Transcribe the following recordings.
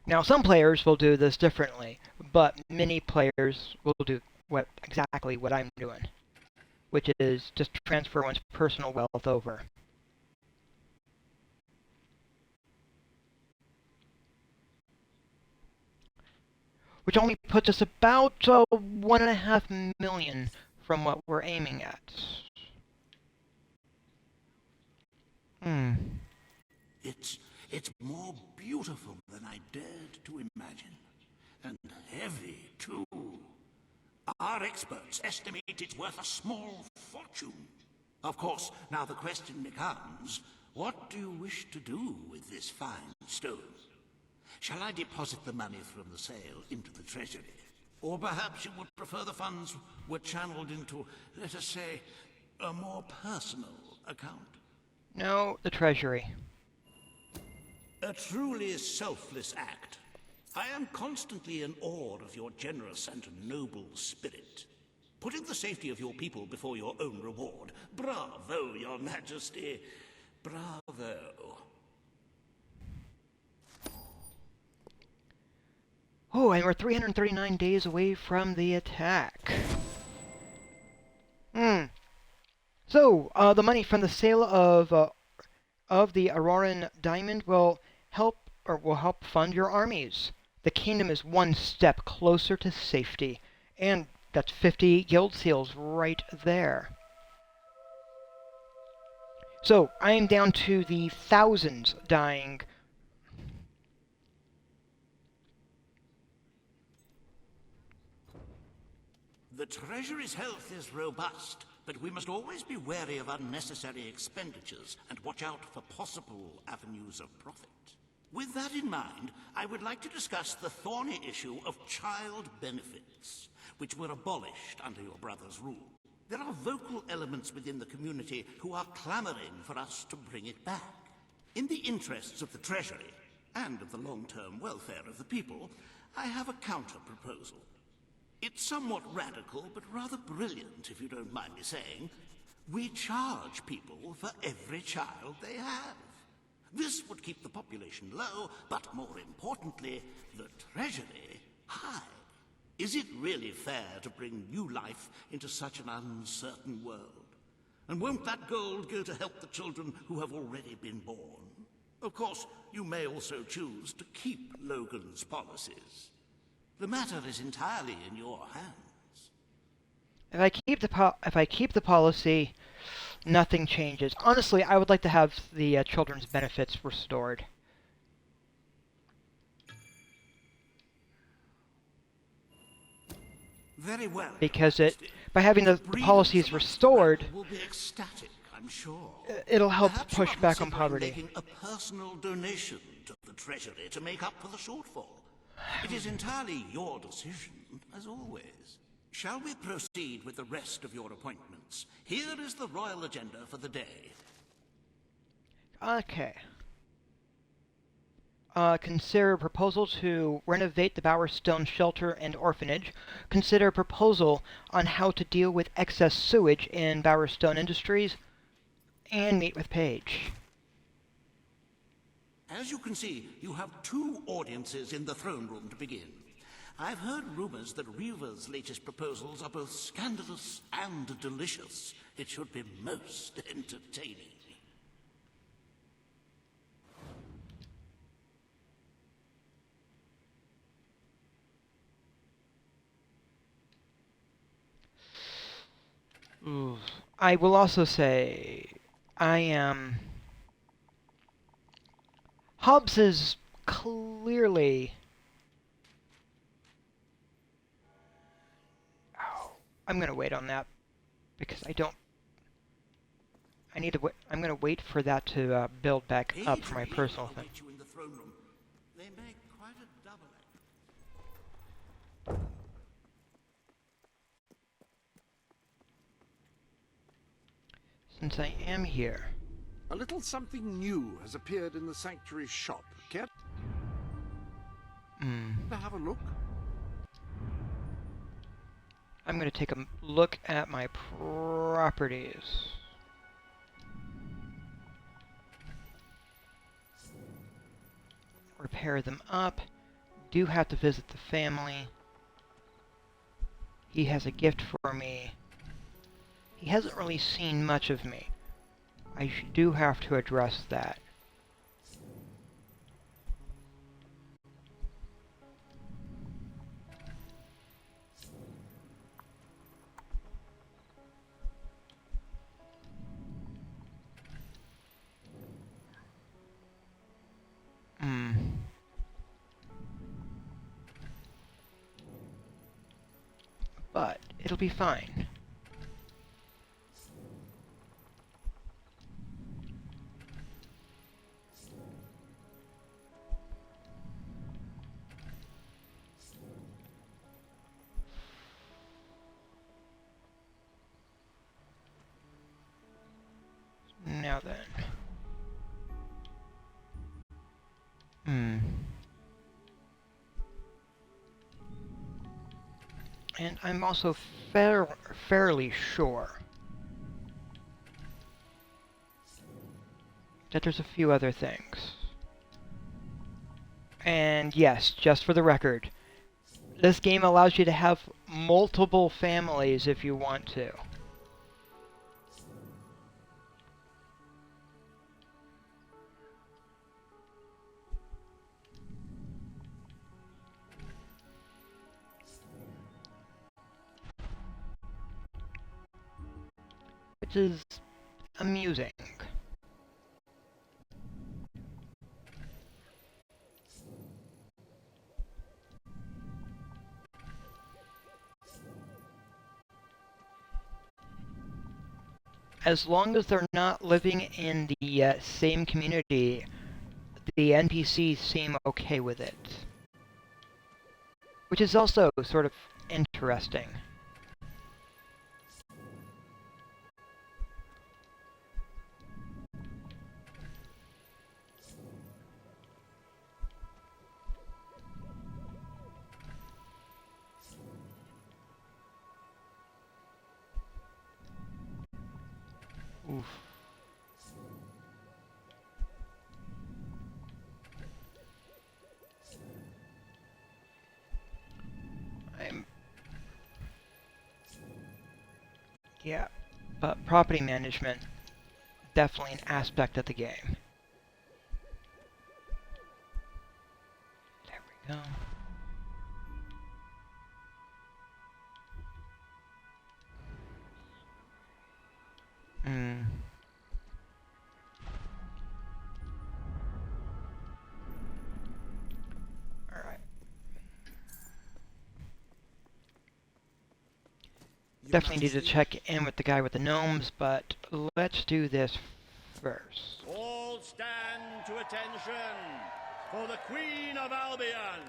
Now, some players will do this differently, but many players will do exactly what I'm doing, which is just transfer one's personal wealth over. Which only puts us about 1.5 million from what we're aiming at. Hmm. It's more beautiful than I dared to imagine. And heavy, too. Our experts estimate it's worth a small fortune. Of course, now the question becomes, what do you wish to do with this fine stone? Shall I deposit the money from the sale into the treasury? Or perhaps you would prefer the funds were channeled into, let us say, a more personal account? No, the treasury. A truly selfless act. I am constantly in awe of your generous and noble spirit. Putting the safety of your people before your own reward. Bravo, your majesty. Bravo. Oh, and we're 339 days away from the attack. So, the money from the sale of the Auroran diamond will help fund your armies. The kingdom is one step closer to safety, and that's 50 guild seals right there. So, I am down to the thousands dying. The treasury's health is robust, but we must always be wary of unnecessary expenditures and watch out for possible avenues of profit. With that in mind, I would like to discuss the thorny issue of child benefits, which were abolished under your brother's rule. There are vocal elements within the community who are clamoring for us to bring it back. In the interests of the treasury, and of the long-term welfare of the people, I have a counter-proposal. It's somewhat radical, but rather brilliant, if you don't mind me saying. We charge people for every child they have. This would keep the population low, but more importantly, the treasury high. Is it really fair to bring new life into such an uncertain world? And won't that gold go to help the children who have already been born? Of course, you may also choose to keep Logan's policies. The matter is entirely in your hands. If I keep the policy, nothing changes. Honestly, I would like to have the children's benefits restored. Very well. Because by having the policies restored, will be ecstatic, I'm sure. It'll help Perhaps push you are back on considering poverty. Making a personal donation to the treasury to make up for the shortfall. It is entirely your decision, as always. Shall we proceed with the rest of your appointments? Here is the royal agenda for the day. Okay. Consider a proposal to renovate the Bowerstone Shelter and Orphanage. Consider a proposal on how to deal with excess sewage in Bowerstone Industries. And meet with Paige. As you can see, you have two audiences in the throne room to begin. I've heard rumors that Reaver's latest proposals are both scandalous and delicious. It should be most entertaining. Ooh. I will also say, I am... Hobbs is clearly... Oh, I'm gonna wait on that, because I don't... I need to wait. I'm gonna wait for that to build back up for my personal thing. They make quite a double act. Since I am here... A little something new has appeared in the sanctuary shop. Care to have a look? I'm going to take a look at my properties. Repair them up. do have to visit the family. He has a gift for me. He hasn't really seen much of me. I do have to address that. But it'll be fine. Now then. And I'm also fairly sure that there's a few other things. And yes, just for the record, this game allows you to have multiple families if you want to. Which is amusing. As long as they're not living in the same community, the NPCs seem okay with it. Which is also sort of interesting. Oof. Yeah, but property management, definitely an aspect of the game. There we go. Alright. Definitely need to check in with the guy with the gnomes, but let's do this first. All stand to attention for the Queen of Albion.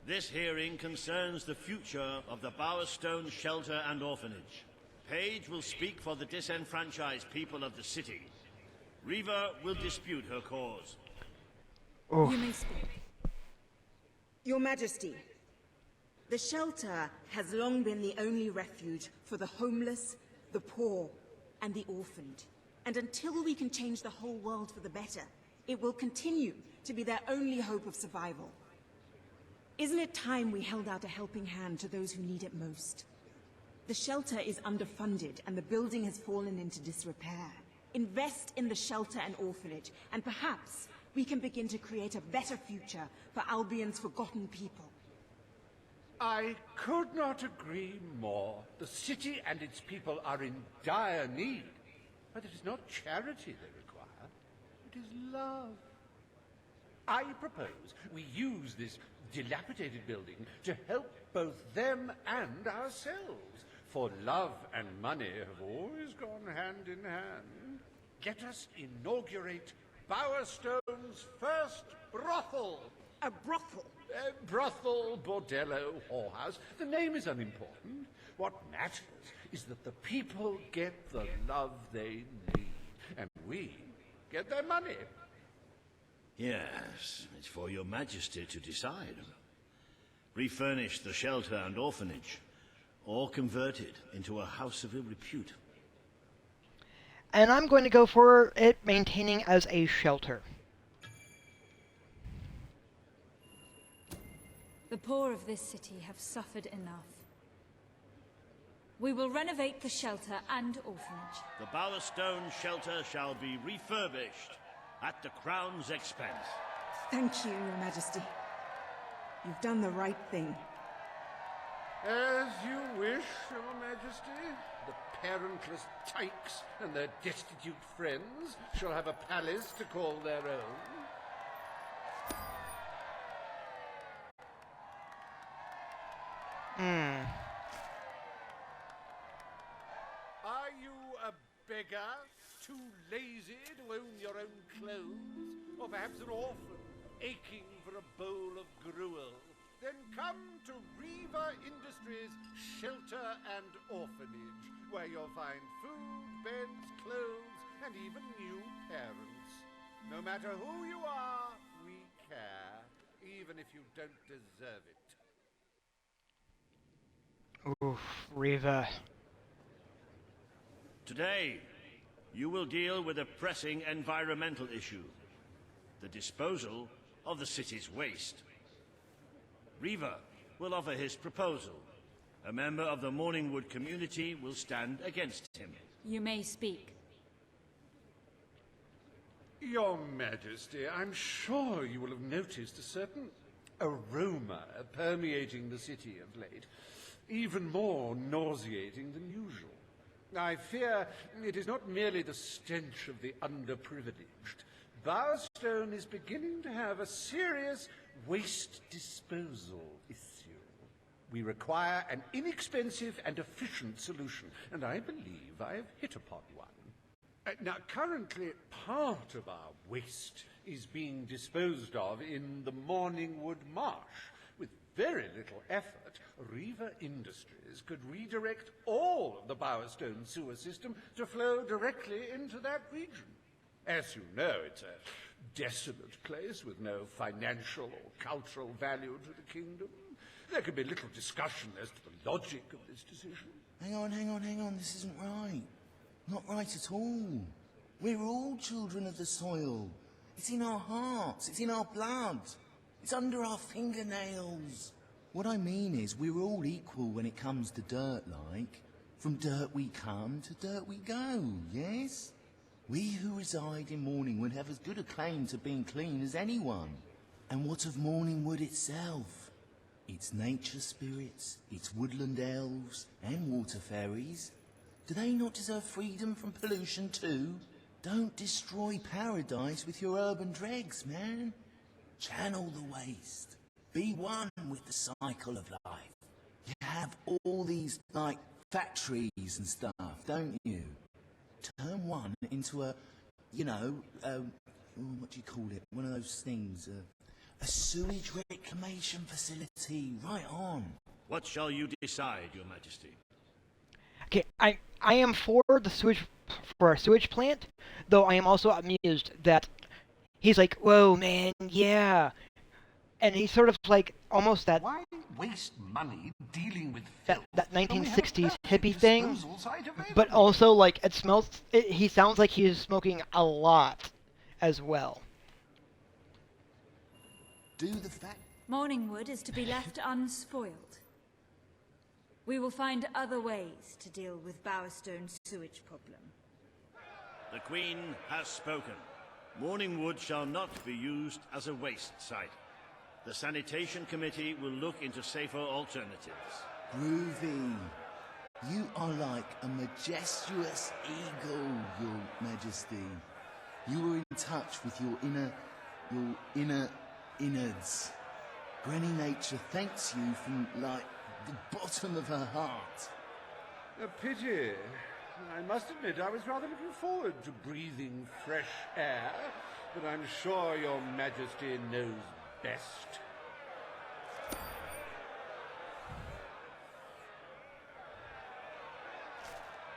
This hearing concerns the future of the Bowerstone Shelter and Orphanage. Paige will speak for the disenfranchised people of the city. Reva will dispute her cause. Oof. You may speak. Your Majesty, the shelter has long been the only refuge for the homeless, the poor, and the orphaned. And until we can change the whole world for the better, it will continue to be their only hope of survival. Isn't it time we held out a helping hand to those who need it most? The shelter is underfunded and the building has fallen into disrepair. Invest in the shelter and orphanage, and perhaps we can begin to create a better future for Albion's forgotten people. I could not agree more. The city and its people are in dire need. But it is not charity they require. It is love. I propose we use this dilapidated building to help both them and ourselves. For love and money have always gone hand in hand. Let us inaugurate Bowerstone's first brothel. A brothel? Brothel, bordello, whorehouse. The name is unimportant. What matters is that the people get the love they need, and we get their money. Yes, it's for your Majesty to decide. Refurnish the shelter and orphanage, or convert it into a house of ill repute. And I'm going to go for it maintaining as a shelter. The poor of this city have suffered enough. We will renovate the shelter and orphanage. The Bowerstone shelter shall be refurbished at the Crown's expense. Thank you, Your Majesty. You've done the right thing. As you wish, Your Majesty. The parentless tykes and their destitute friends shall have a palace to call their own. Are you a beggar, too lazy to own your own clothes? Or perhaps an orphan, aching for a bowl of gruel? Then come to Riva Industries Shelter and Orphanage, where you'll find food, beds, clothes, and even new parents. No matter who you are, we care, even if you don't deserve it. Oof, Riva. Today, you will deal with a pressing environmental issue. The disposal of the city's waste. Riva will offer his proposal. A member of the Morningwood community will stand against him. You may speak. Your Majesty, I'm sure you will have noticed a certain aroma permeating the city of late, even more nauseating than usual. I fear it is not merely the stench of the underprivileged. Bowerstone is beginning to have a serious waste disposal issue. We require an inexpensive and efficient solution, and I believe I have hit upon one. Now, currently, part of our waste is being disposed of in the Morningwood Marsh. With very little effort, Riva Industries could redirect all of the Bowerstone sewer system to flow directly into that region. As you know, it's a desolate place with no financial or cultural value to the kingdom. There could be little discussion as to the logic of this decision. Hang on, this isn't right. Not right at all. We're all children of the soil. It's in our hearts, it's in our blood. It's under our fingernails. What I mean is, we're all equal when it comes to dirt, like. From dirt we come to dirt we go, yes? We who reside in Morningwood have as good a claim to being clean as anyone. And what of Morningwood itself? Its nature spirits, its woodland elves, and water fairies. Do they not deserve freedom from pollution too? Don't destroy paradise with your urban dregs, man. Channel the waste. Be one with the cycle of life. You have all these, like, factories and stuff, don't you? Turn one into a, what do you call it? One of those things, a sewage reclamation facility. Right on. What shall you decide, Your Majesty? Okay, I am for a sewage plant, though I am also amused that he's like, whoa, man, yeah. And he's sort of like almost that Why waste money dealing with that, filth that when we have a 1960s perfect hippie thing, disposal site available? but also like it smells. He sounds like he's smoking a lot as well. Do the fact. Morningwood is to be left unspoiled. We will find other ways to deal with Bowerstone's sewage problem. The Queen has spoken. Morningwood shall not be used as a waste site. The Sanitation Committee will look into safer alternatives. Groovy. You are like a majestuous eagle, Your Majesty. You are in touch with your inner innards. Granny Nature thanks you from, like, the bottom of her heart. A pity. I must admit I was rather looking forward to breathing fresh air, but I'm sure Your Majesty knows best.